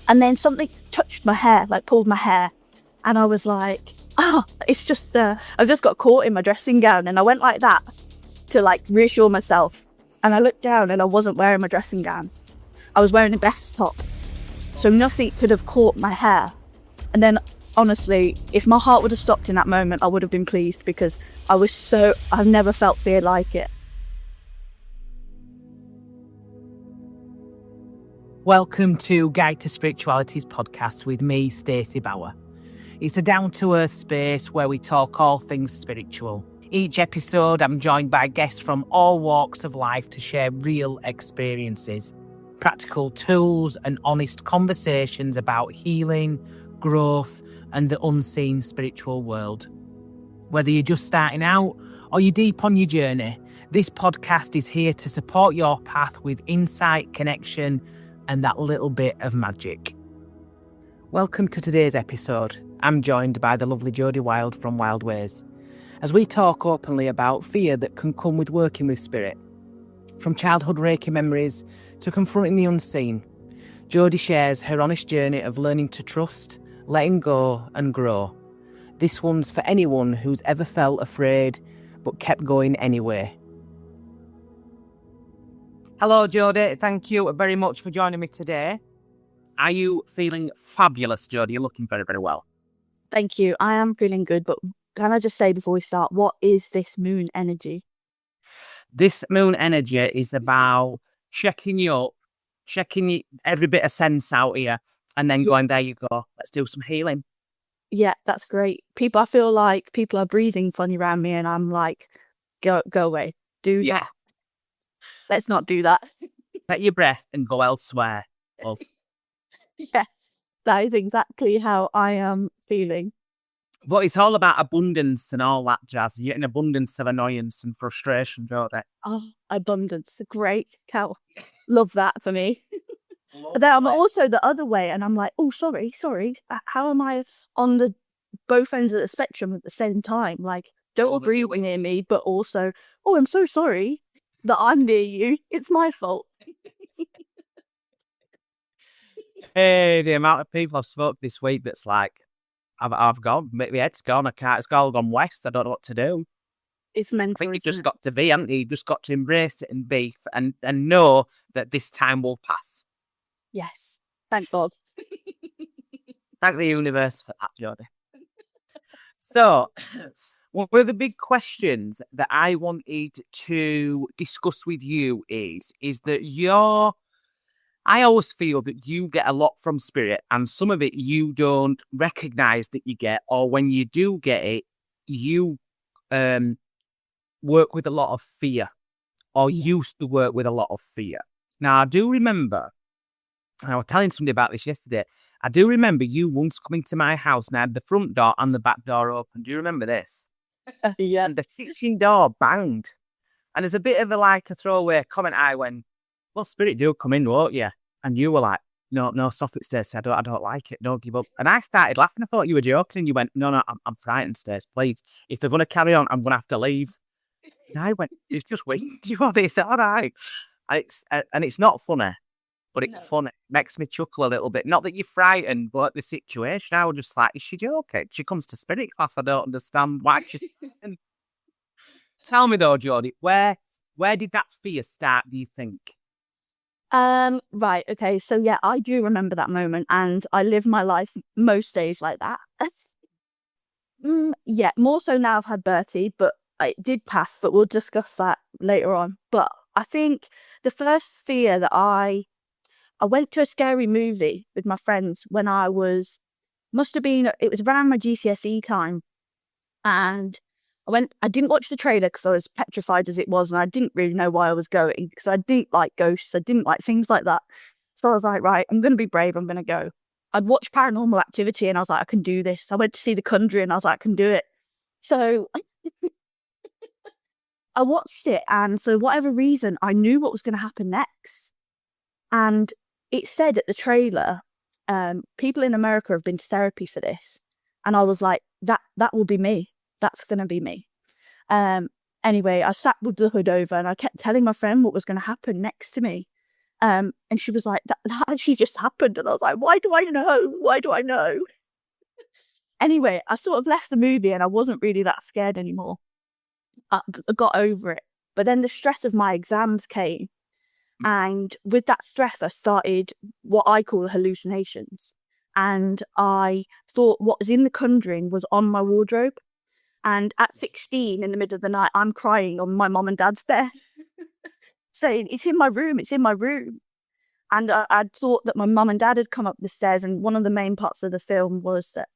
And then something touched my hair, like pulled my hair. And I was like, it's just, I've just got caught in my dressing gown. And I went like that to like reassure myself. And I looked down and I wasn't wearing my dressing gown. I was wearing a vest top. So nothing could have caught my hair. And then honestly, if my heart would have stopped in that moment, I would have been pleased, because I've never felt fear like it. Welcome to Guide to Spirituality's podcast with me, Stacey Bauer. It's a down-to-earth space where we talk all things spiritual. Each episode, I'm joined by guests from all walks of life to share real experiences, practical tools, and honest conversations about healing, growth, and the unseen spiritual world. Whether you're just starting out or you're deep on your journey, this podcast is here to support your path with insight, connection, and that little bit of magic. Welcome to today's episode. I'm joined by the lovely Jodie Wild from Wild Ways, as we talk openly about fear that can come with working with spirit. From childhood Reiki memories to confronting the unseen, Jodie shares her honest journey of learning to trust, letting go, and grow. This one's for anyone who's ever felt afraid but kept going anyway. Hello, Jodie. Thank you very much for joining me today. Are you feeling fabulous, Jodie? You're looking very, very well. Thank you. I am feeling good, but can I just say before we start, what is this moon energy? This moon energy is about checking you up, checking every bit of sense out here, and then going, there you go, let's do some healing. Yeah, that's great. I feel like people are breathing funny around me, and I'm like, go away. Yeah. Let's not do that. Let your breath and go elsewhere. Yes, that is exactly how I am feeling. But it's all about abundance and all that jazz. You get an abundance of annoyance and frustration, don't it? Oh, abundance. Great. Cow. Love that for me. Then I'm also the other way, and I'm like, oh, sorry. How am I on the both ends of the spectrum at the same time? Like, don't agree with near me, but also, oh, I'm so sorry that I'm near you. It's my fault. Hey, the amount of people I've spoken this week that's like, I've gone, my head's gone, it's all gone west, I don't know what to do. It's mental. I think you've just got to be, haven't you? You've just got to embrace it and be, and know that this time will pass. Yes, thank God. Thank the universe for that, Jodie. So, one of the big questions that I wanted to discuss with you is that I always feel that you get a lot from spirit, and some of it you don't recognize that you get, or when you do get it, you work with a lot of fear, or used to work with a lot of fear. Now, I do remember, I was telling somebody about this yesterday, I do remember you once coming to my house and I had the front door and the back door open. Do you remember this? Yeah. And the kitchen door banged. And there's a bit of a throwaway comment. I went, well, spirit do come in, won't you? And you were like, no, stop it, Stacey. I don't like it. Don't give up. And I started laughing. I thought you were joking. And you went, no, I'm frightened, Stacey. Please. If they're going to carry on, I'm going to have to leave. And I went, it's just wait. Do you want this? All right. And it's not funny. But it's funny. It makes me chuckle a little bit. Not that you're frightened, but the situation, I was just like, is she joking? She comes to spirit class. I don't understand why she's... Tell me though, Jodie, where did that fear start, do you think? Right, okay. So yeah, I do remember that moment, and I live my life most days like that. Yeah, more so now I've had Bertie, but it did pass, but we'll discuss that later on. But I think the first fear that I went to a scary movie with my friends when it was around my GCSE time. And I didn't watch the trailer because I was petrified as it was, and I didn't really know why I was going, because I didn't like ghosts, I didn't like things like that. So I was like, right, I'm going to be brave, I'm going to go. I'd watched Paranormal Activity and I was like, I can do this. I went to see The Conjuring and I was like, I can do it. So I watched it, and for whatever reason, I knew what was going to happen next. And it said at the trailer, people in America have been to therapy for this. And I was like, that will be me. That's going to be me. Anyway, I sat with the hood over and I kept telling my friend what was going to happen next to me. And she was like, that actually just happened. And I was like, why do I know? Why do I know? Anyway, I sort of left the movie and I wasn't really that scared anymore. I got over it. But then the stress of my exams came. And with that stress, I started what I call hallucinations. And I thought what was in The Conjuring was on my wardrobe. And at 16, in the middle of the night, I'm crying on my mum and dad's bed, saying, it's in my room, it's in my room. And I'd thought that my mum and dad had come up the stairs, and one of the main parts of the film was that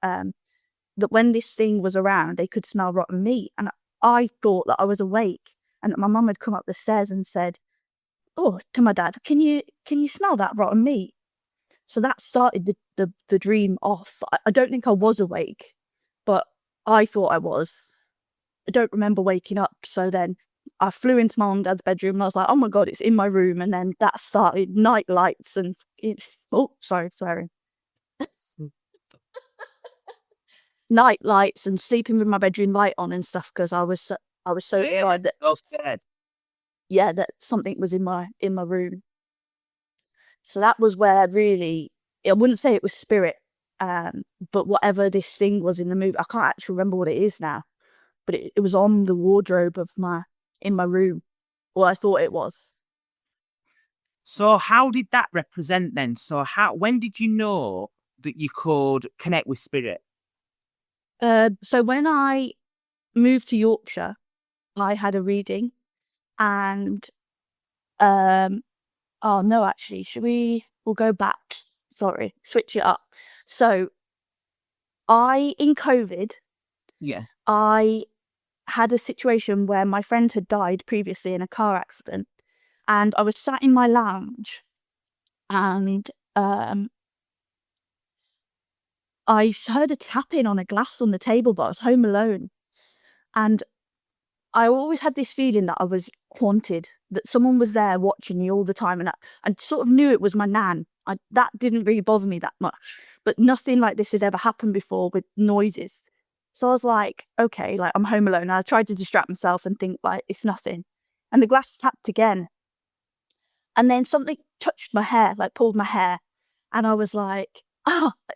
when this thing was around, they could smell rotten meat. And I thought that I was awake, and that my mum had come up the stairs and said, oh, to my dad, can you smell that rotten meat? So that started the dream off. I don't think I was awake, but I thought I was. I don't remember waking up. So then I flew into my mum and dad's bedroom and I was like, oh my God, it's in my room. And then that started night lights and swearing. Night lights and sleeping with my bedroom light on and stuff because I was so scared that something was in my room. So that was where really, I wouldn't say it was spirit, but whatever this thing was in the movie, I can't actually remember what it is now, but it was on the wardrobe in my room, or I thought it was. So how did that represent then? So when did you know that you could connect with spirit? So when I moved to Yorkshire, I had a reading, and oh no, actually, we'll go back. Sorry, switch it up. So in COVID, Yeah. I had a situation where my friend had died previously in a car accident, and I was sat in my lounge, and I heard a tapping on a glass on the table, but I was home alone, and I always had this feeling that I was haunted, that someone was there watching me all the time, and I sort of knew it was my nan. That didn't really bother me that much, but nothing like this has ever happened before with noises. So I was like, okay, like I'm home alone. And I tried to distract myself and think like it's nothing. And the glass tapped again. And then something touched my hair, like pulled my hair. And I was like,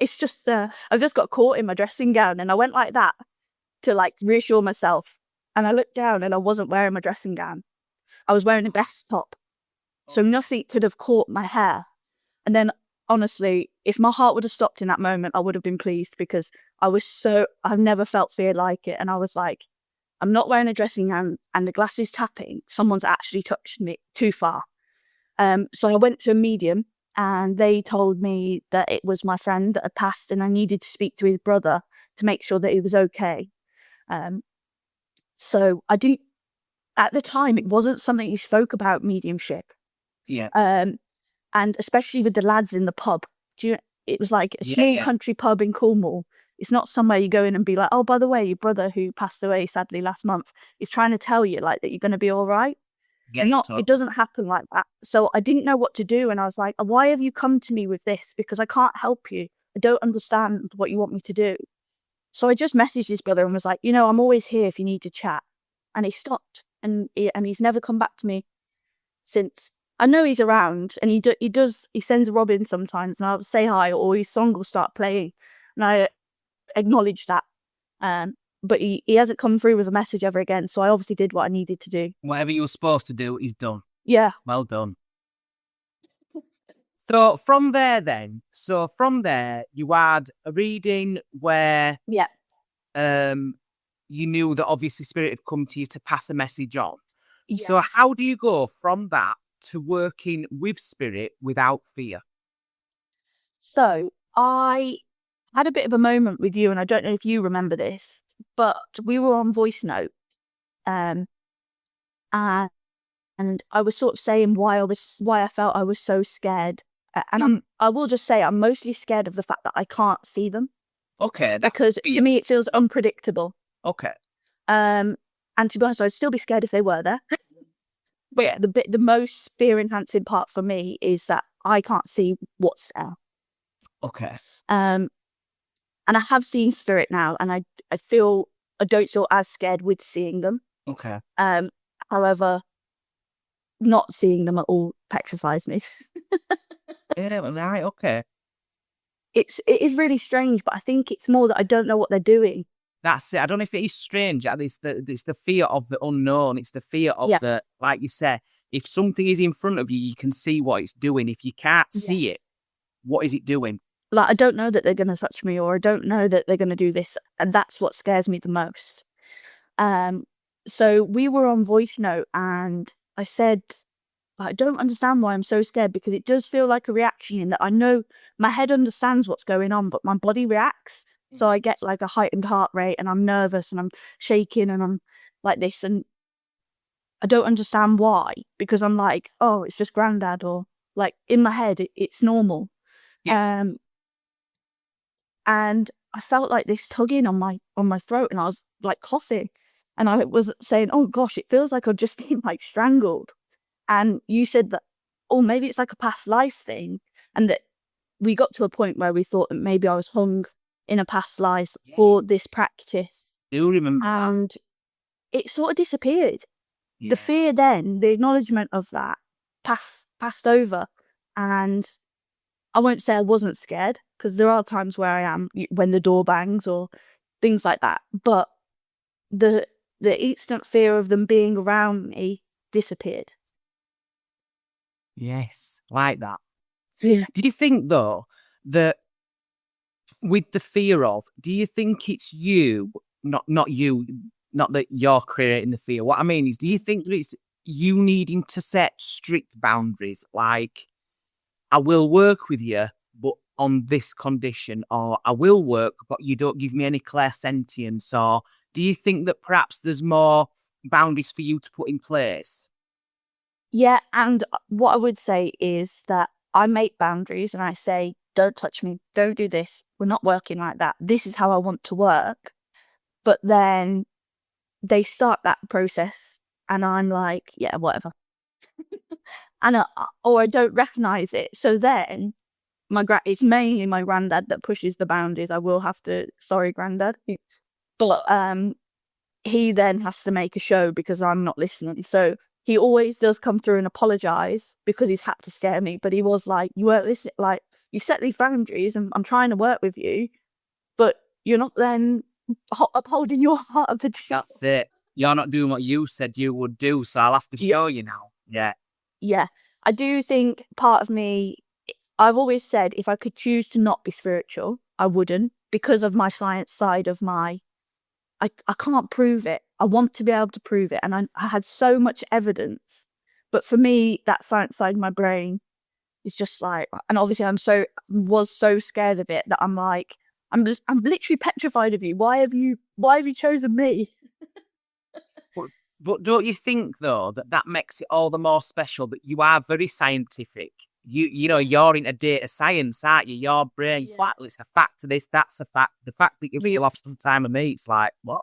it's just, I've just got caught in my dressing gown. And I went like that to like reassure myself. And I looked down and I wasn't wearing my dressing gown. I was wearing a vest top. So nothing could have caught my hair. And then honestly, if my heart would have stopped in that moment, I would have been pleased because I've never felt fear like it. And I was like, I'm not wearing a dressing gown and the glass is tapping. Someone's actually touched me too far. So I went to a medium and they told me that it was my friend that had passed and I needed to speak to his brother to make sure that he was okay. So I didn't, at the time, it wasn't something you spoke about, mediumship. Yeah. And especially with the lads in the pub. It was like a small country pub in Cornwall. It's not somewhere you go in and be like, oh, by the way, your brother who passed away sadly last month is trying to tell you like that you're going to be all right. It doesn't happen like that. So I didn't know what to do. And I was like, why have you come to me with this? Because I can't help you. I don't understand what you want me to do. So I just messaged his brother and was like, I'm always here if you need to chat. And he stopped and he's never come back to me since. I know he's around and he sends Robin sometimes and I'll say hi or his song will start playing and I acknowledge that. But he hasn't come through with a message ever again. So I obviously did what I needed to do. Whatever you were supposed to do is done. Yeah. Well done. So from there you had a reading where you knew that obviously spirit had come to you to pass a message on. Yeah. So how do you go from that to working with spirit without fear? So I had a bit of a moment with you, and I don't know if you remember this, but we were on voice note, and I was sort of saying why I felt I was so scared, and I will just say I'm mostly scared of the fact that I can't see them. Okay, because to me it feels unpredictable. Okay. And to be honest, I'd still be scared if they were there. But yeah, the most fear enhancing part for me is that I can't see what's there. Okay. And I have seen spirit now, and I don't feel as scared with seeing them. Okay. However, not seeing them at all petrifies me. Yeah, right, okay. It is really strange, but I think it's more that I don't know what they're doing. That's it. I don't know if it is strange. It's the fear of the unknown. It's the fear of Yeah. the, like you say, if something is in front of you, you can see what it's doing. If you can't Yeah. see it, what is it doing? Like, I don't know that they're going to touch me, or I don't know that they're going to do this. And that's what scares me the most. So we were on voice note and I said, I don't understand why I'm so scared, because it does feel like a reaction in that I know my head understands what's going on, but my body reacts. So I get like a heightened heart rate and I'm nervous and I'm shaking and I'm like this. And I don't understand why, because I'm like, oh, it's just granddad, or like in my head, it's normal. Yeah. And I felt like this tugging on my throat, and I was like coughing, and I was saying, oh gosh, it feels like I've just been like strangled. And you said that, oh, maybe it's like a past life thing, and that we got to a point where we thought that maybe I was hung in a past life for this practice, Do you remember that? and it sort of disappeared. Yeah. The fear then, the acknowledgement of that, passed over, and I won't say I wasn't scared, because there are times where I am when the door bangs or things like that. But the instant fear of them being around me disappeared. Yes, like that. Yeah. Do you think though that with the fear of, do you think it's you, not you, not that you're creating the fear? What I mean is, do you think that it's you needing to set strict boundaries, like I will work with you, but on this condition, or I will work, but you don't give me any clairsentience? Or do you think that perhaps there's more boundaries for you to put in place? Yeah, and what I would say is that I make boundaries and I say, don't touch me, don't do this, we're not working like that, this is how I want to work. But then they start that process and I'm like, yeah, whatever. And or I don't recognize it. So then it's mainly my granddad that pushes the boundaries. I will have to, sorry, granddad. But he then has to make a show because I'm not listening. So he always does come through and apologize because he's had to scare me. But he was like, you weren't listening. Like, you've set these boundaries and I'm trying to work with you, but you're not then upholding your part of the deal. That's it. You're not doing what you said you would do, so I'll have to show you now. Yeah. Yeah. I do think part of me, I've always said if I could choose to not be spiritual, I wouldn't, because of my science side of I can't prove it. I want to be able to prove it. And I had so much evidence. But for me, that science side of my brain is just like, and obviously was so scared of it that I'm like, I'm literally petrified of you. Why have you chosen me? But don't you think though that makes it all the more special that you are very scientific? You know, you're into data science, aren't you? Your brain's like, it's a fact to this, that's a fact. The fact that you feel off some time of me, it's like, what?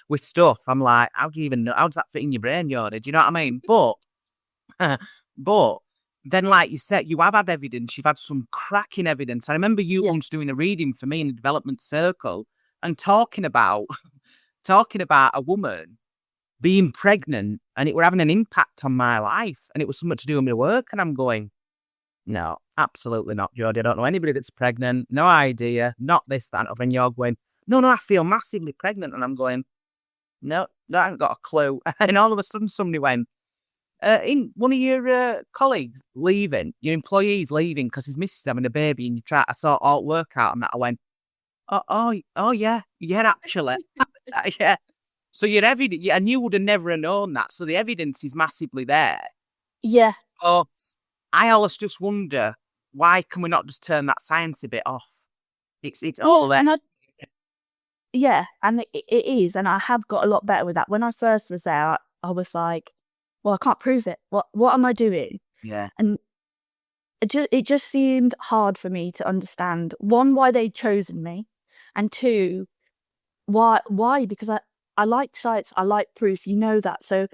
With stuff, I'm like, how do you even know? How does that fit in your brain, Yorkshire? Do you know what I mean? But but then, like you said, you have had evidence. You've had some cracking evidence. I remember you once doing a reading for me in the development circle and talking about a woman being pregnant, and it were having an impact on my life, and it was something to do with my work. And I'm going, no, absolutely not, Jodie. I don't know anybody that's pregnant. No idea. Not this, that, and you're going, no, I feel massively pregnant. And I'm going, no, I haven't got a clue. And all of a sudden, somebody went, in one of your colleagues leaving, your employees leaving because his missus is having a baby, and you try to sort out work out and that. I went, oh yeah, actually, yeah. So your evidence, and you would have never known that. So the evidence is massively there. Yeah. Oh, I always just wonder, why can we not just turn that science a bit off? It's all there. And it is, and I have got a lot better with that. When I first was there, I was like, well, I can't prove it. What am I doing? Yeah. And it just seemed hard for me to understand, one, why they'd chosen me, and two, why? Because I like science, I like proof, you know that. So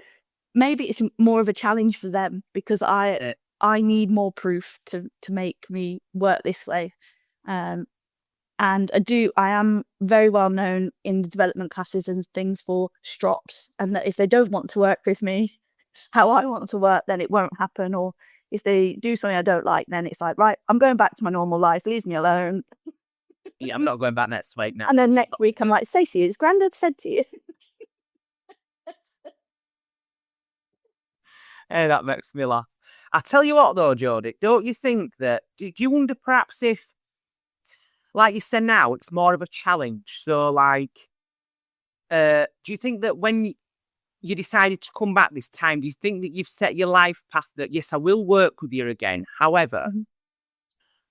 maybe it's more of a challenge for them because I need more proof to make me work this way. And I am very well known in the development classes and things for strops, and that if they don't want to work with me, how I want to work, then it won't happen. Or if they do something I don't like, then it's like, right, I'm going back to my normal life. Leave me alone. Yeah, I'm not going back next week now. And then next week, I'm like, Stacey, has Grandad said to you? Hey, that makes me laugh. I tell you what, though, Jodie, don't you think that? Do you wonder perhaps if, like you said now, it's more of a challenge? So, like, do you think that when you decided to come back this time, do you think that you've set your life path that, yes, I will work with you again? However,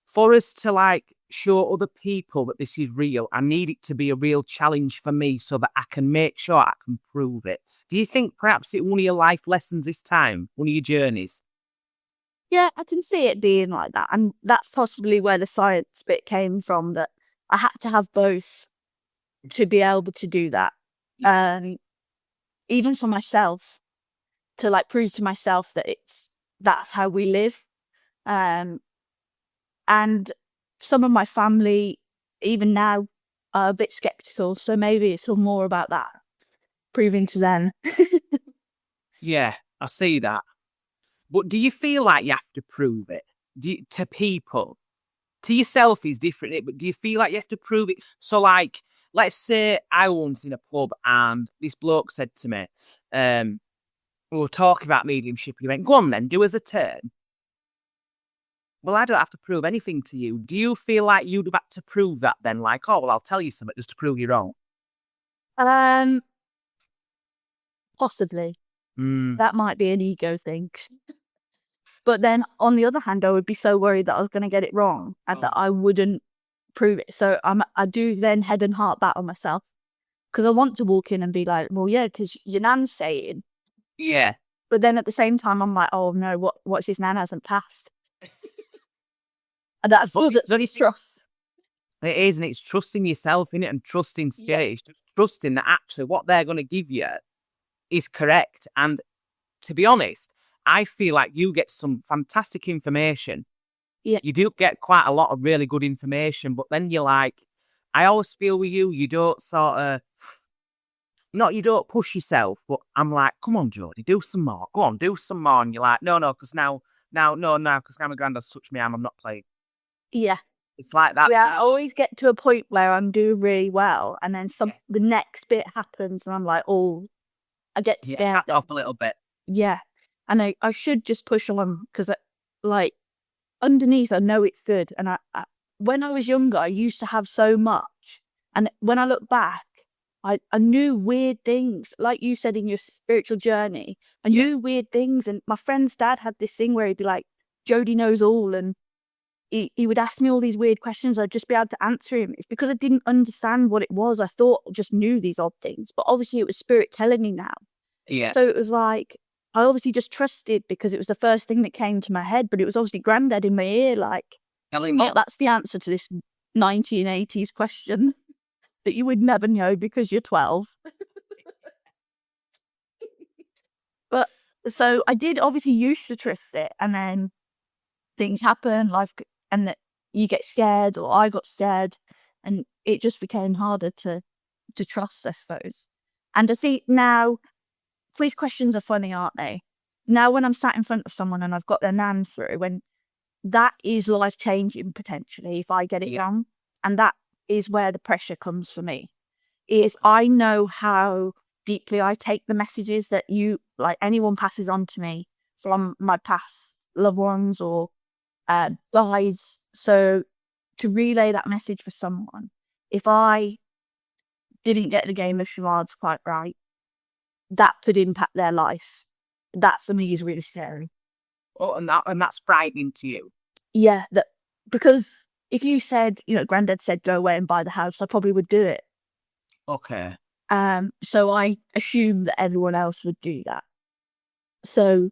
for us to like show other people that this is real, I need it to be a real challenge for me so that I can make sure I can prove it. Do you think perhaps it's one of your life lessons this time, one of your journeys? Yeah, I can see it being like that. And that's possibly where the science bit came from, that I had to have both to be able to do that. Even for myself, to like prove to myself that that's how we live. And some of my family, even now, are a bit skeptical. So maybe it's all more about that, proving to them. Yeah, I see that. But do you feel like you have to prove it to people? To yourself is different, but do you feel like you have to prove it? So, like, let's say I was once in a pub and this bloke said to me, we were talking about mediumship. He went, "Go on then, do us a turn." Well, I don't have to prove anything to you. Do you feel like you'd have had to prove that then? Like, oh, well, I'll tell you something just to prove you wrong. Possibly. That might be an ego thing. But then on the other hand, I would be so worried that I was going to get it wrong and that I wouldn't prove it. So I do then head and heart battle myself, because I want to walk in and be like, well, yeah, because your nan's saying. Yeah. But then at the same time, I'm like, oh no, what's his nan hasn't passed? And that's bloody trust. It is, and it's trusting yourself in it and trusting spirit. Yeah. It's just trusting that actually what they're going to give you is correct. And to be honest, I feel like you get some fantastic information. Yeah. You do get quite a lot of really good information, but then you're like, I always feel with you, you don't sort of, you don't push yourself, but I'm like, come on, Jodie, do some more. Go on, do some more. And you're like, no, because now, because now my granddad's touched me arm, I'm not playing. Yeah. It's like that. Yeah, I always get to a point where I'm doing really well, and then the next bit happens, and I'm like, oh, I get scared. Back off a little bit. Yeah, and I should just push on, because like underneath I know it's good, and I when I was younger I used to have so much, and when I look back, I knew weird things, like you said in your spiritual journey. I knew weird things, and my friend's dad had this thing where he'd be like, Jodie knows all, and he would ask me all these weird questions. I'd just be able to answer him. It's because I didn't understand what it was. I thought I just knew these odd things, but obviously it was spirit telling me now. Yeah. So it was like, I obviously just trusted because it was the first thing that came to my head, but it was obviously Grandad in my ear, like, Telling me. oh, that's the answer to this 1980s question that you would never know because you're 12. But so I did obviously used to trust it, and then things happen, and that you get scared, or I got scared, and it just became harder to trust, I suppose. And I think now, quiz questions are funny, aren't they? Now when I'm sat in front of someone and I've got their nan through, when that is life-changing potentially if I get it wrong, and that is where the pressure comes for me, is I know how deeply I take the messages that anyone passes on to me from my past loved ones or guides. So to relay that message for someone, if I didn't get the game of charades quite right, that could impact their life. That for me is really scary. Oh, and that's frightening to you. Yeah, because if you said, Granddad said go away and buy the house, I probably would do it. Okay. So I assume that everyone else would do that. So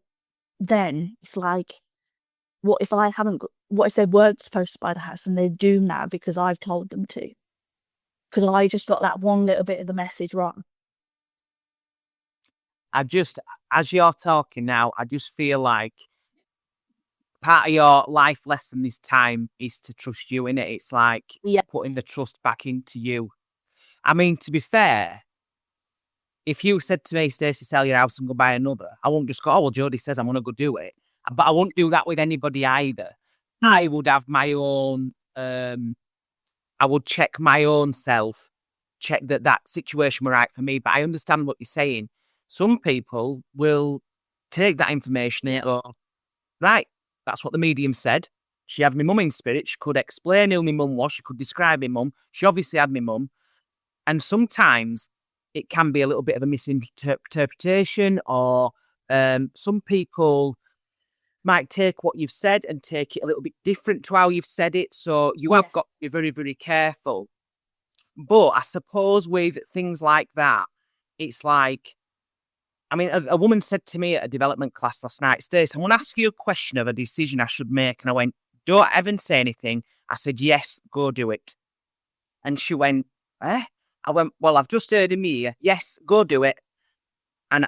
then it's like, what if they weren't supposed to buy the house and they do now because I've told them to? Because I just got that one little bit of the message wrong. As you're talking now, I just feel like part of your life lesson this time is to trust you, innit? It's like putting the trust back into you. I mean, to be fair, if you said to me, Stacey, sell your house and go buy another, I won't just go, oh, well, Jodie says I'm going to go do it. But I won't do that with anybody either. I would have my own, I would check my own self, check that situation were right for me. But I understand what you're saying. Some people will take that information and go, right, that's what the medium said. She had my mum in spirit. She could explain who my mum was. She could describe my mum. She obviously had my mum. And sometimes it can be a little bit of a misinterpretation, or some people might take what you've said and take it a little bit different to how you've said it. So you have got to be very, very careful. But I suppose with things like that, it's like, I mean, a woman said to me at a development class last night, Stacey, I want to ask you a question of a decision I should make. And I went, don't ever say anything. I said, yes, go do it. And she went, eh? I went, well, I've just heard him here. Yes, go do it. And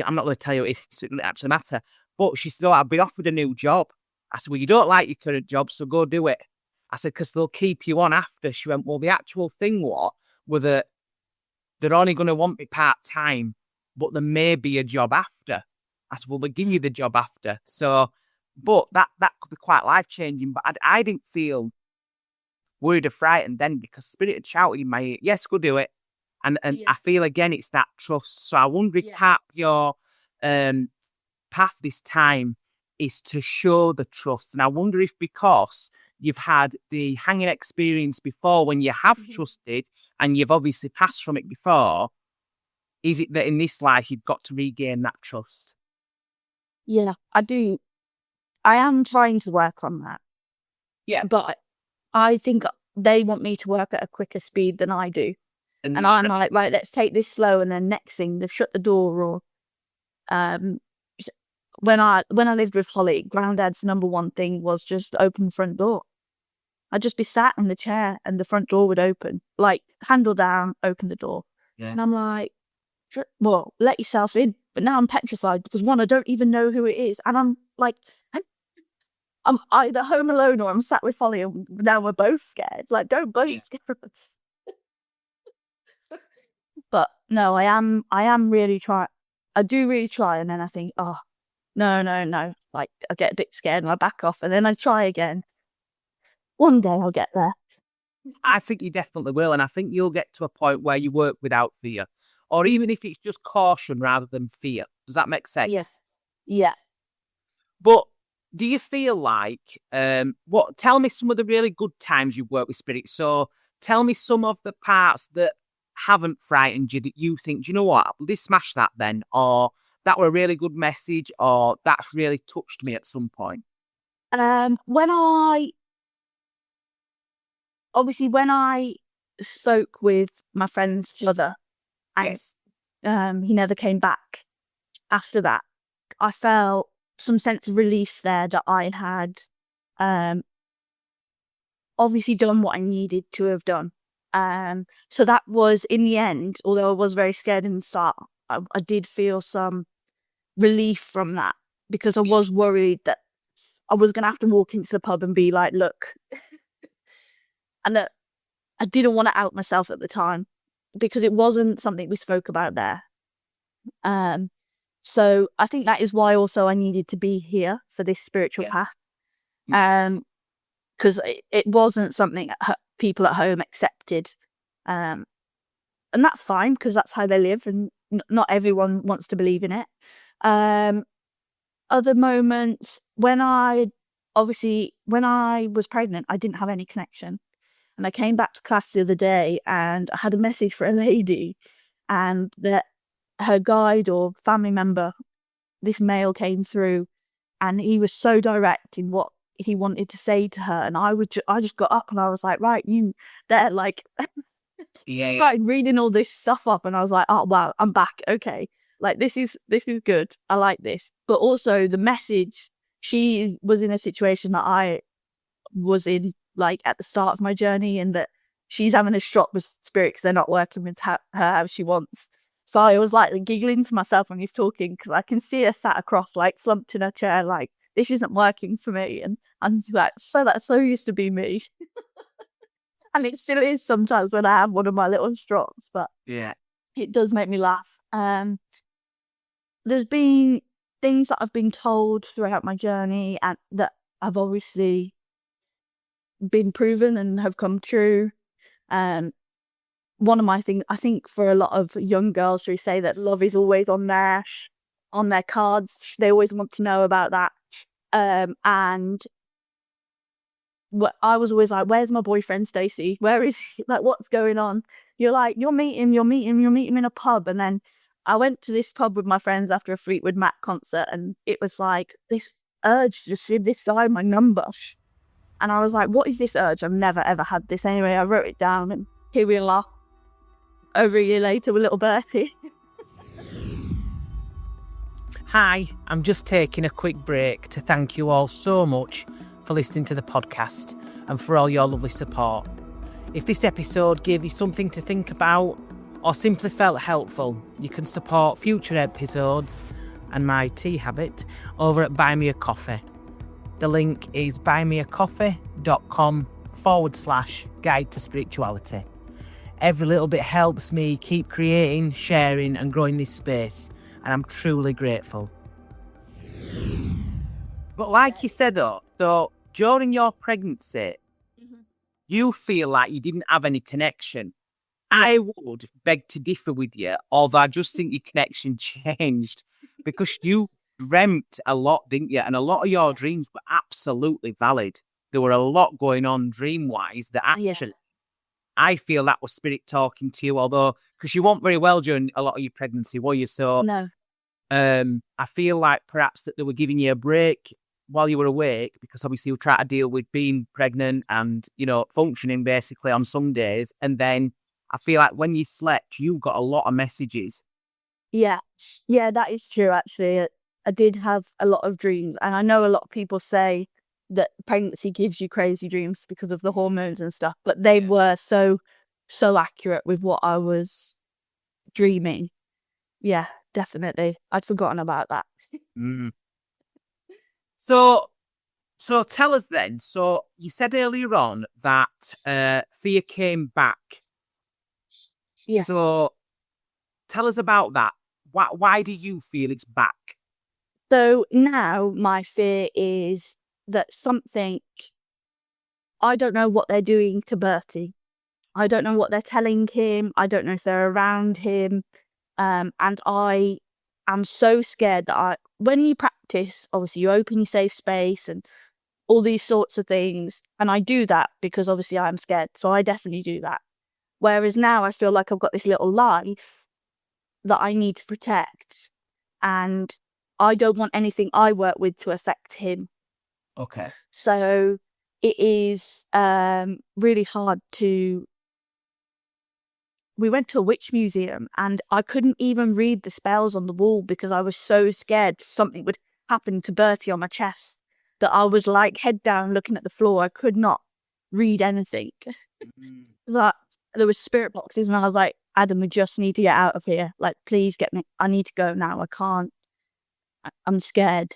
I'm not going to tell you it doesn't actually matter. But she said, oh, I've been offered a new job. I said, well, you don't like your current job, so go do it. I said, because they'll keep you on after. She went, well, the actual thing was that they're only going to want me part-time, but there may be a job after. I said, well, they'll give you the job after. So, but that could be quite life-changing. But I didn't feel worried or frightened then, because Spirit had shouted in my ear, yes, go do it. And I feel, again, it's that trust. So I wonder if part of your path this time is to show the trust. And I wonder if, because you've had the hanging experience before when you have trusted and you've obviously passed from it before, is it that in this life you've got to regain that trust? Yeah, I do. I am trying to work on that. Yeah. But I think they want me to work at a quicker speed than I do. And I'm like, right, let's take this slow. And then next thing, they've shut the door. Or when I lived with Holly, Granddad's number one thing was just open the front door. I'd just be sat in the chair and the front door would open, like handle down, open the door. Yeah. And I'm like, well, let yourself in. But now I'm petrified because, one, I don't even know who it is. And I'm like, I'm either home alone or I'm sat with Holly and now we're both scared. Like, don't both scare us. But no, I am really trying. I do really try, and then I think, oh, no. Like, I get a bit scared and I back off, and then I try again. One day I'll get there. I think you definitely will, and I think you'll get to a point where you work without fear, or even if it's just caution rather than fear. Does that make sense? Yes. Yeah. But do you feel like, tell me some of the really good times you've worked with Spirit. So tell me some of the parts that haven't frightened you, that you think, do you know what, this smashed that then, or that were a really good message, or that's really touched me at some point. When I spoke with my friend's mother, and he never came back after that, I felt some sense of relief there that I had obviously done what I needed to have done. So that was, in the end, although I was very scared in the start, I did feel some relief from that, because I was worried that I was going to have to walk into the pub and be like, look. And that I didn't want to out myself at the time, because it wasn't something we spoke about there. So I think that is why also I needed to be here for this spiritual path. Because it wasn't something people at home accepted. And that's fine, because that's how they live, and not everyone wants to believe in it. Other moments, when I was pregnant, I didn't have any connection. And I came back to class the other day and I had a message for a lady, and that her guide or family member, this male, came through, and he was so direct in what he wanted to say to her. And I just got up and I was like, right, they're like, right, reading all this stuff up, and I was like, oh wow, I'm back. Okay, like this is good. I like this. But also the message, she was in a situation that I was in, like at the start of my journey, and that she's having a shock with Spirit because they're not working with her how she wants. So I was like giggling to myself when he's talking, because I can see her sat across, like slumped in her chair, like, this isn't working for me. And I'm like, that's so used to be me. And it still is sometimes when I have one of my little strokes. But yeah, It does make me laugh. There's been things that I've been told throughout my journey and that have obviously been proven and have come true. One of my things, I think for a lot of young girls who say that love is always on their cards, they always want to know about that. And I was always like, where's my boyfriend, Stacey? Where is he? Like, what's going on? You're like, you'll meet him in a pub. And then I went to this pub with my friends after a Fleetwood Mac concert, and it was like this urge to just give this guy my number. And I was like, what is this urge? I've never ever had this. Anyway, I wrote it down, and here we are, over a year later with little Bertie. Hi, I'm just taking a quick break to thank you all so much for listening to the podcast and for all your lovely support. If this episode gave you something to think about or simply felt helpful, you can support future episodes and my tea habit over at Buy Me a Coffee. The link is buymeacoffee.com/guide to spirituality. Every little bit helps me keep creating, sharing and growing this space, and I'm truly grateful. But like you said though, during your pregnancy, you feel like you didn't have any connection. I would beg to differ with you, although I just think your connection changed because you dreamt a lot, didn't you? And a lot of your dreams were absolutely valid. There were a lot going on dream-wise that actually, I feel that was spirit talking to you, although, because you weren't very well during a lot of your pregnancy, were you? So, No. I feel like perhaps that they were giving you a break while you were awake, because obviously you try to deal with being pregnant and, functioning basically on some days. And then I feel like when you slept, you got a lot of messages. Yeah, that is true, actually. I did have a lot of dreams, and I know a lot of people say that pregnancy gives you crazy dreams because of the hormones and stuff, but they were so accurate with what I was dreaming. Yeah, definitely. I'd forgotten about that. So tell us then. So you said earlier on that fear came back. Yeah. So tell us about that. Why do you feel it's back? So now my fear is that I don't know what they're doing to Bertie. I don't know what they're telling him. I don't know if they're around him. And I am so scared that when you practice, obviously you open your safe space and all these sorts of things. And I do that because obviously I'm scared. So I definitely do that. Whereas now I feel like I've got this little life that I need to protect. And I don't want anything I work with to affect him. Okay. So it is really hard we went to a witch museum and I couldn't even read the spells on the wall because I was so scared something would happen to Bertie on my chest that I was like head down looking at the floor. I could not read anything. Like, there was spirit boxes and I was like, Adam, we just need to get out of here. Like, please get me. I need to go now. I can't. I'm scared.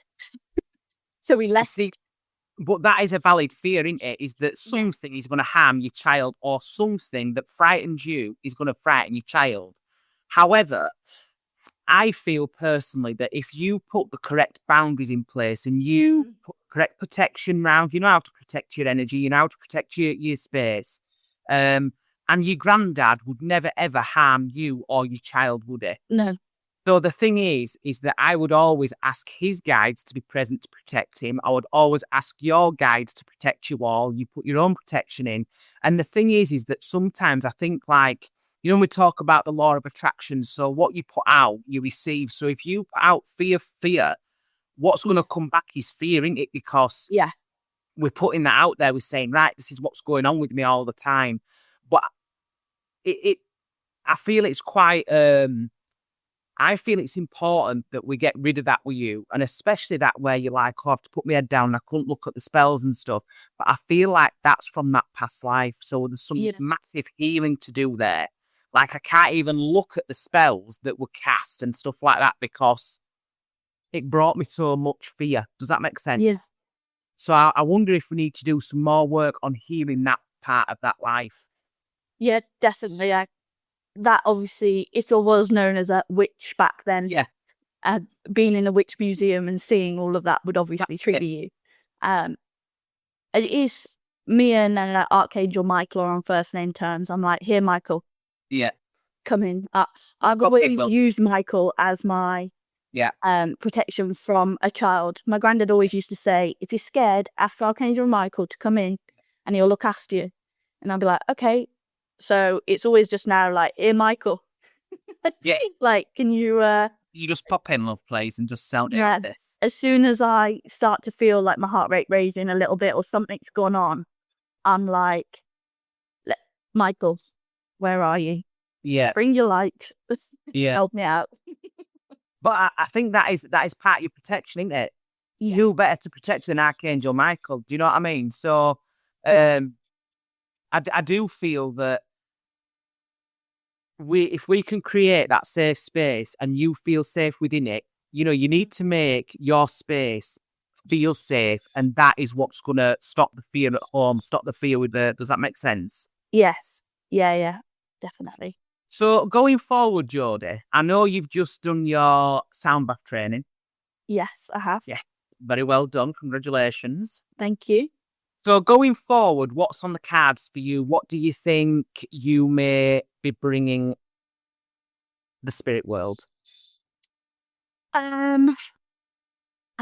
So we left. But that is a valid fear, isn't it? Is that something is going to harm your child, or something that frightens you is going to frighten your child. However, I feel personally that if you put the correct boundaries in place and you put correct protection around, you know how to protect your energy, you know how to protect your space, and your granddad would never ever harm you or your child, would he? No. So the thing is that I would always ask his guides to be present to protect him. I would always ask your guides to protect you all. You put your own protection in. And the thing is that sometimes I think, like, when we talk about the law of attraction, so what you put out, you receive. So if you put out fear, what's going to come back is fear, isn't it? Because we're putting that out there. We're saying, right, this is what's going on with me all the time. But I feel it's quite... I feel it's important that we get rid of that with you, and especially that where you're like, I have to put my head down and I couldn't look at the spells and stuff. But I feel like that's from that past life. So there's some massive healing to do there. Like, I can't even look at the spells that were cast and stuff like that because it brought me so much fear. Does that make sense? Yes. So I wonder if we need to do some more work on healing that part of that life. Yeah, definitely. that obviously, if I was known as a witch back then, Yeah. being in a witch museum and seeing all of that would obviously trigger you. It is me and Archangel Michael are on first name terms. I'm like, here, Michael. Yeah. Come in. I've always used Michael as my protection from a child. My granddad always used to say, if you're scared, ask Archangel Michael to come in and he'll look after you. And I'll be like, okay. So it's always just now like, here, Michael. Yeah. Like, can you... You just pop in, love, please, and just sound this. As soon as I start to feel like my heart rate raising a little bit or something's going on, I'm like, Michael, where are you? Yeah. Bring your light. Yeah. Help me out. But I think that is part of your protection, isn't it? Yeah. Who better to protect than Archangel Michael? Do you know what I mean? So, I do feel that if we can create that safe space and you feel safe within it, you know, you need to make your space feel safe, and that is what's gonna stop the fear at home, stop the fear with the. Does that make sense? Yes. Yeah, definitely. So going forward, Jodie, I know you've just done your sound bath training. Yes, I have. Yeah, very well done. Congratulations. Thank you. So going forward, what's on the cards for you? What do you think you may be bringing the spirit world? I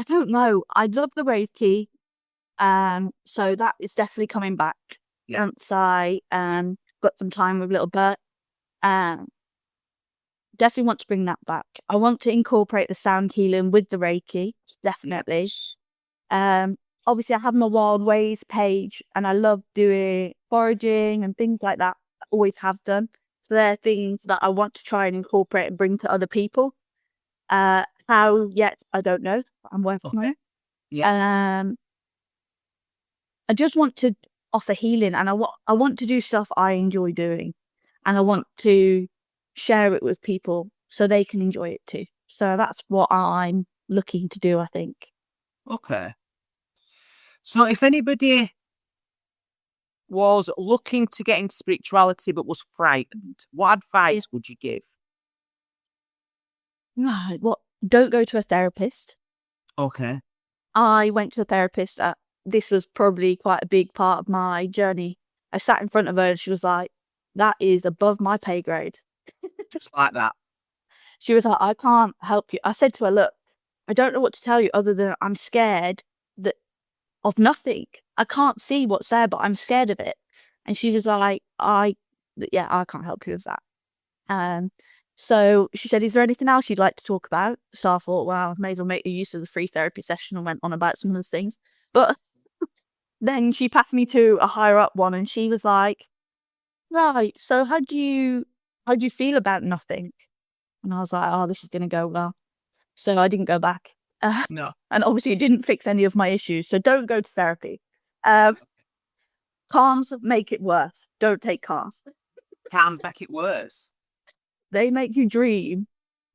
don't know. I love the Reiki. So that is definitely coming back. Yeah. Once I got some time with little Bert. Definitely want to bring that back. I want to incorporate the sound healing with the Reiki, definitely. Obviously I have my Wild Ways page and I love doing foraging and things like that. I always have done. So they're things that I want to try and incorporate and bring to other people. How yet, I don't know. I'm working on it. Yeah. I just want to offer healing, and I want to do stuff I enjoy doing, and I want to share it with people so they can enjoy it too. So that's what I'm looking to do, I think. Okay. So if anybody was looking to get into spirituality but was frightened, what advice would you give? Don't go to a therapist. Okay. I went to a therapist. This was probably quite a big part of my journey. I sat in front of her and she was like, that is above my pay grade. Just like that. She was like, I can't help you. I said to her, look, I don't know what to tell you other than I'm scared of nothing. I can't see what's there, but I'm scared of it. And she was like, I can't help you with that. So she said, is there anything else you'd like to talk about? So I thought, well, I may as well make use of the free therapy session and went on about some of those things. But then she passed me to a higher up one and she was like, right, so how do you feel about nothing? And I was like, oh, this is going to go well. So I didn't go back. No. And obviously it didn't fix any of my issues. So don't go to therapy. Calms make it worse. Don't take calms. Can't make it worse. They make you dream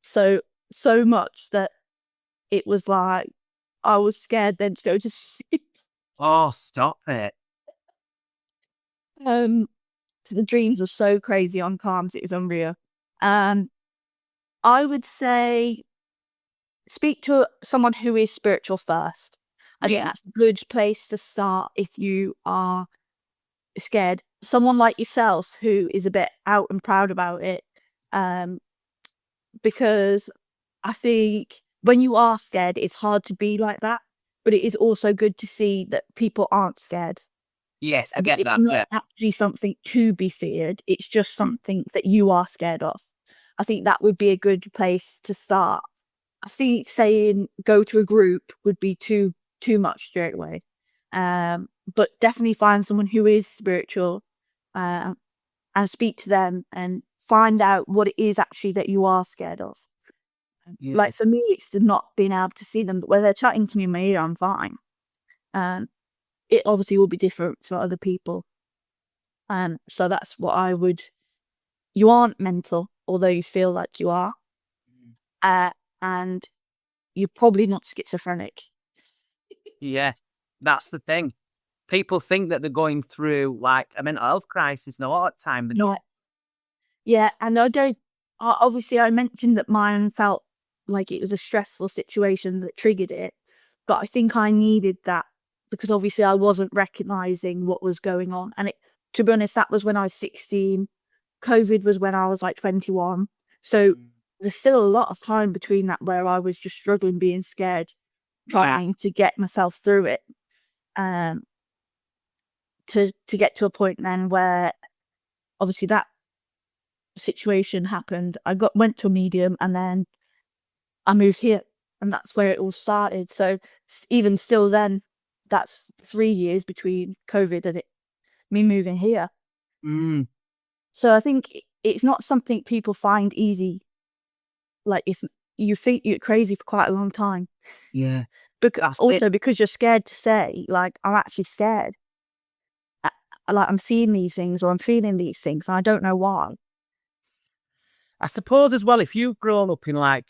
so much that it was like, I was scared then to go to sleep. Oh, stop it. The dreams were so crazy on calms, it was unreal. I would say speak to someone who is spiritual first. I think that's a good place to start if you are scared. Someone like yourself who is a bit out and proud about it. Because I think when you are scared, it's hard to be like that. But it is also good to see that people aren't scared. Yes, I get that. It's not actually something to be feared. It's just something that you are scared of. I think that would be a good place to start. I think saying go to a group would be too much straight away. But definitely find someone who is spiritual and speak to them and find out what it is actually that you are scared of. Yeah. Like for me, it's not being able to see them, but when they're chatting to me in my ear, I'm fine. It obviously will be different for other people. So that's what I would. You aren't mental, although you feel like you are. And you're probably not schizophrenic. Yeah, that's the thing. People think that they're going through like a mental health crisis, and a lot of time they're not. Yeah, and obviously I mentioned that mine felt like it was a stressful situation that triggered it, but I think I needed that because obviously I wasn't recognizing what was going on. And to be honest, that was when I was 16. COVID was when I was like 21. So there's still a lot of time between that where I was just struggling, being scared, trying to get myself through it. Um, to get to a point then where obviously that situation happened. Went to a medium, and then I moved here, and that's where it all started. So even still, then that's 3 years between COVID and me moving here. Mm. So I think it's not something people find easy. Like if you think you're crazy for quite a long time, Yeah. because you're scared to say, like, I'm actually scared. Like I'm seeing these things or I'm feeling these things, and I don't know why. I suppose as well, if you've grown up in like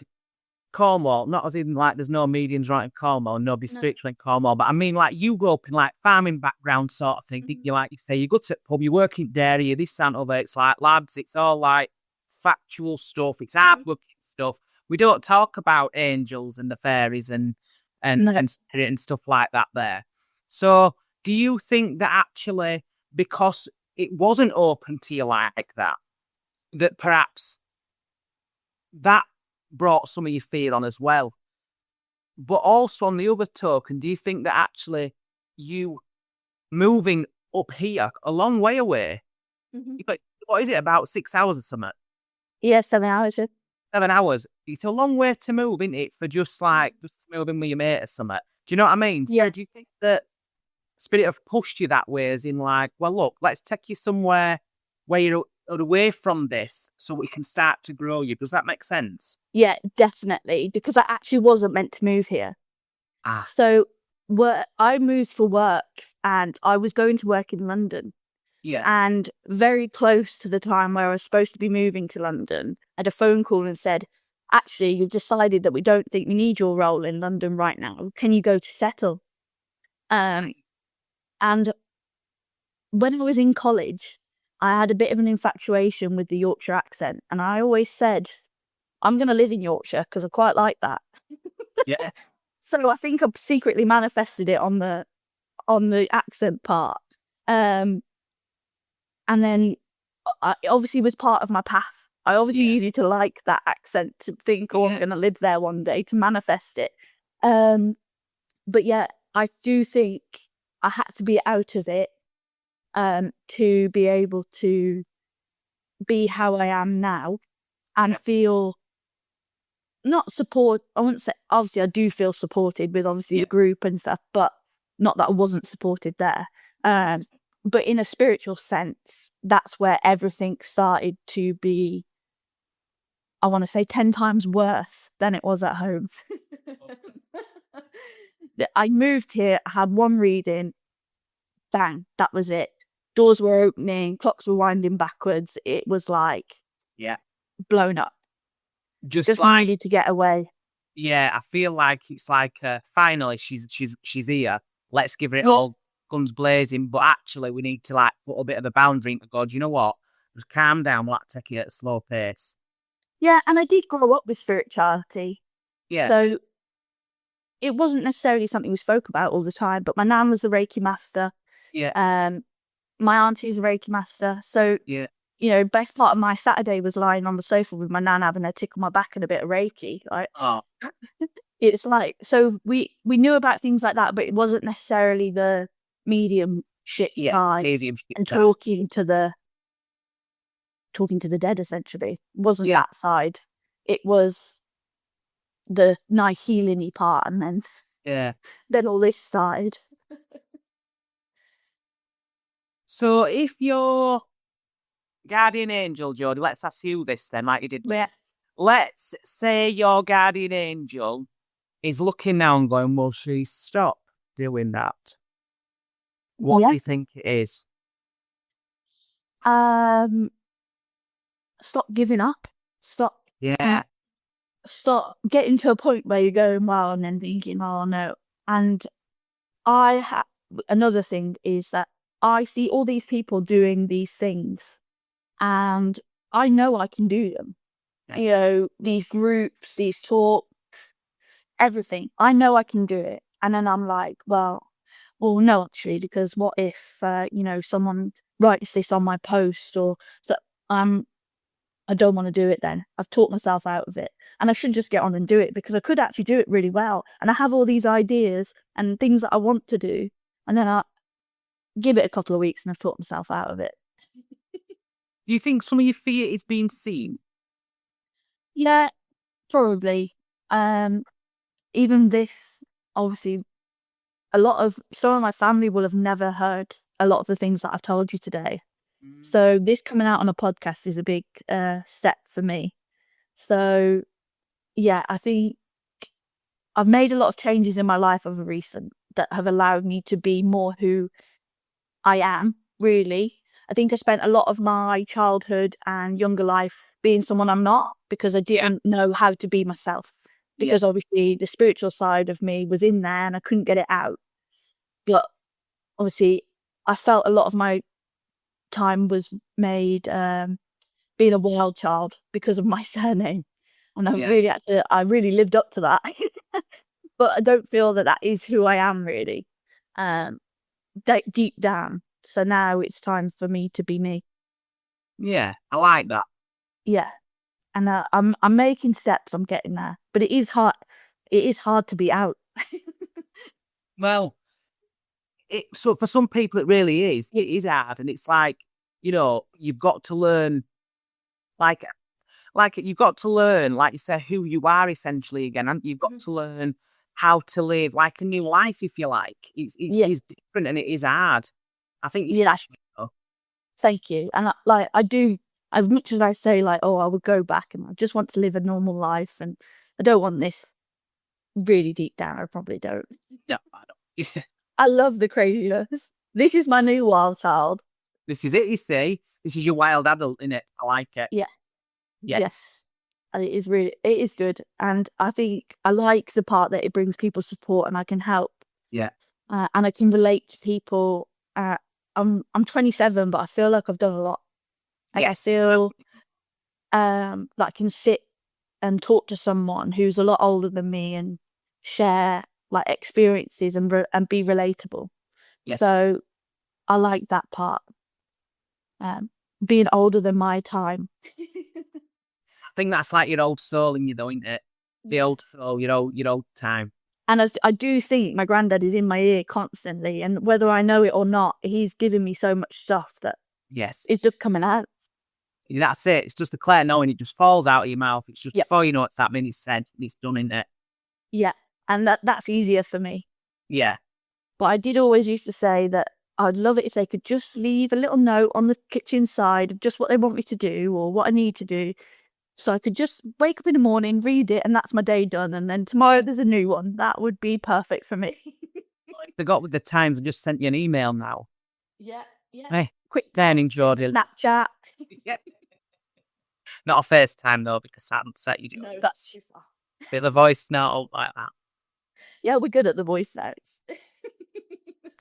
Cornwall, not as in like there's no mediums right in Cornwall, nobody No. spiritual in Cornwall, but I mean like you grew up in like farming background sort of thing, didn't you? Like you say, you go to the pub, you work in dairy, you this and other, it's like lads, it's all like factual stuff, it's hard-working stuff. We don't talk about angels and the fairies No. and spirit and stuff like that there. So do you think that actually because it wasn't open to you like that, that perhaps that brought some of your fear on as well? But also on the other token, do you think that actually you moving up here a long way away, but what is it, about 6 hours or something? Yeah, 7 hours. 7 hours. It's a long way to move, isn't it? For just like just to move in with your mate or something. Do you know what I mean? Yeah. So do you think that spirit have pushed you that way, as in like, well, look, let's take you somewhere where you're away from this so we can start to grow you. Does that make sense? Yeah, definitely. Because I actually wasn't meant to move here. Ah, So I moved for work, and I was going to work in London. yeah. And very close to the time where I was supposed to be moving to London, I had a phone call and said, actually, you've decided that we don't think we need your role in London right now. Can you go to settle? And when I was in college, I had a bit of an infatuation with the Yorkshire accent. And I always said, I'm going to live in Yorkshire because I quite like that. Yeah. So I think I secretly manifested it on the accent part. And then it obviously was part of my path. I obviously needed to like that accent to think, oh, I'm going to live there one day, to manifest it. But yeah, I do think I had to be out of it to be able to be how I am now and feel not support. I wouldn't say, obviously I do feel supported with obviously the group and stuff, but not that I wasn't supported there. But in a spiritual sense, that's where everything started to be, I want to say, 10 times worse than it was at home. I moved here, I had one reading, bang, that was it. Doors were opening, clocks were winding backwards. It was like blown up. Just like, needed to get away. yeah, I feel like it's like finally she's here. Let's give it all guns blazing. But actually, we need to like put a bit of a boundary into God. You know what? Just calm down. We'll take it at a slow pace. Yeah, and I did grow up with spirituality. Yeah. So it wasn't necessarily something we spoke about all the time, but my nan was a Reiki Master. Yeah. My auntie's a Reiki Master. So, Yeah. you know, best part of my Saturday was lying on the sofa with my nan having her tickle my back and a bit of Reiki. Like, Oh. it's like, so we knew about things like that, but it wasn't necessarily the mediumship side Mediumship and side. talking to the dead, essentially. It wasn't that side. It was the nice healing-y part, and then all this side. So if your guardian angel, Jodie, let's ask you this then, like you did. Yeah. Let's say your guardian angel is looking now and going, will she stop doing that? What do you think it is? Stop giving up. Stop. Yeah. Stop getting to a point where you're going, wow, and then thinking, oh no. And another thing is that I see all these people doing these things, and I know I can do them. You know, these groups, these talks, everything. I know I can do it. And then I'm like, well, no, actually, because what if, someone writes this on my post or so I don't want to do it then. I've talked myself out of it. And I should just get on and do it because I could actually do it really well. And I have all these ideas and things that I want to do. And then I give it a couple of weeks and I've talked myself out of it. Do you think some of your fear is being seen? Yeah, probably. Even this, obviously, some of my family will have never heard a lot of the things that I've told you today. So this coming out on a podcast is a big step for me. So yeah, I think I've made a lot of changes in my life over recent that have allowed me to be more who I am, really. I think I spent a lot of my childhood and younger life being someone I'm not because I didn't know how to be myself. Because obviously the spiritual side of me was in there and I couldn't get it out. But obviously I felt a lot of my time was made being a wild child because of my surname. And I really lived up to that. But I don't feel that is who I am really, deep down. So now it's time for me to be me. Yeah, I like that. Yeah, and I'm making steps. I'm getting there, but it is hard. It is hard to be out. Well, so for some people it really is. It is hard, and it's like, you've got to learn, like you've got to learn, like you say, who you are essentially again, and you've got to learn how to live like a new life, if you like. It's different and it is hard. I think you're smashing it, though. Thank you. And I do, as much as I say like, oh, I would go back and I just want to live a normal life and I don't want this really deep down. I probably don't. No, I don't. I love the craziness. This is my new wild child. This is it, you see. This is your wild adult, innit? I like it. Yeah. Yes. And it is good. And I think I like the part that it brings people support and I can help. Yeah. And I can relate to people. I'm 27, but I feel like I've done a lot. Like, yes. I feel that I can sit and talk to someone who's a lot older than me and share like experiences and be relatable. Yes. So I like that part. Being older than my time. I think that's like your old soul in you, though, isn't it? The old soul, your old time. And I do think my granddad is in my ear constantly, and whether I know it or not, he's giving me so much stuff that it's just coming out. That's it. It's just a clear knowing. It just falls out of your mouth. It's just before you know what's happening, it's said, and it's done, isn't it? Yeah, and that's easier for me. Yeah. But I did always used to say that I'd love it if they could just leave a little note on the kitchen side of just what they want me to do or what I need to do. So I could just wake up in the morning, read it, and that's my day done. And then tomorrow there's a new one. That would be perfect for me. They got with the times and just sent you an email now. Yeah. Hey, quick learning, Jodie. Snapchat. Not a FaceTime though, because that would set you. No, that's too far. Bit of a voice note like that. Yeah, we're good at the voice notes.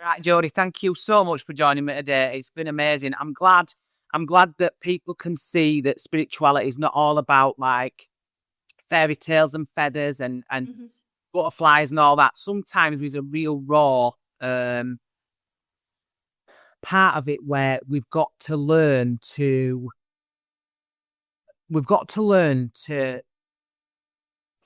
Right, Jodie, thank you so much for joining me today. It's been amazing. I'm glad that people can see that spirituality is not all about like fairy tales and feathers and butterflies and all that. Sometimes there's a real raw part of it where we've got to learn to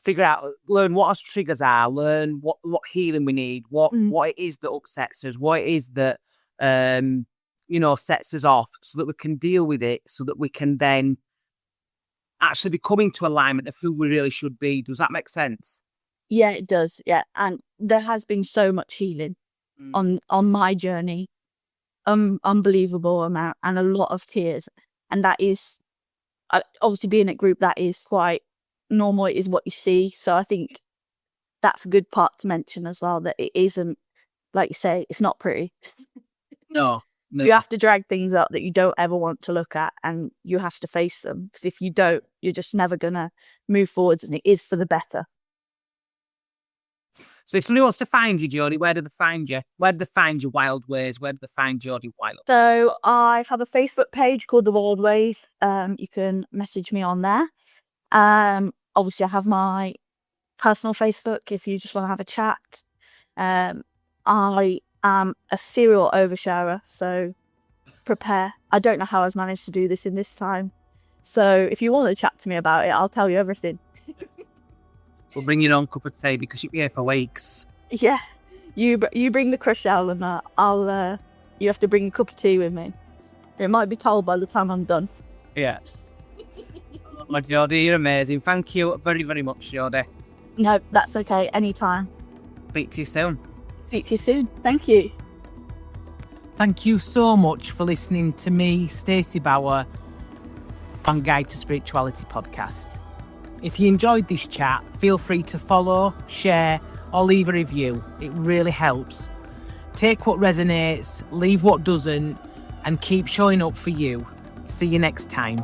figure out, learn what our triggers are, learn what healing we need, what it is that upsets us, what it is that sets us off, so that we can deal with it, so that we can then actually be coming to alignment of who we really should be. Does that make sense? Yeah, it does. Yeah, and there has been so much healing on my journey, unbelievable amount, and a lot of tears, and that is obviously being at group. That is quite normal. It is what you see. So I think that's a good part to mention as well. That it isn't, like you say, it's not pretty. No. You have to drag things up that you don't ever want to look at, and you have to face them. Because if you don't, you're just never gonna move forwards, and it is for the better. So if somebody wants to find you, Jodie, where do they find you? Where do they find your wild ways? Where do they find Jodie Wild? So I have a Facebook page called The Wild Ways. You can message me on there. Obviously I have my personal Facebook if you just want to have a chat. I am a serial oversharer, so prepare. I don't know how I've managed to do this in this time. So if you want to chat to me about it, I'll tell you everything. We'll bring your own cup of tea because you'll be here for weeks. Yeah, you bring the crush out and I'll you have to bring a cup of tea with me. It might be cold by the time I'm done. Yeah. Oh, Jodie, you're amazing. Thank you very, very much, Jodie. No, that's okay. Anytime. Speak to you soon. Speak to you soon. Thank you. Thank you so much for listening to me, Stacey Bauer, on Guide to Spirituality podcast. If you enjoyed this chat, feel free to follow, share, or leave a review. It really helps. Take what resonates, leave what doesn't, and keep showing up for you. See you next time.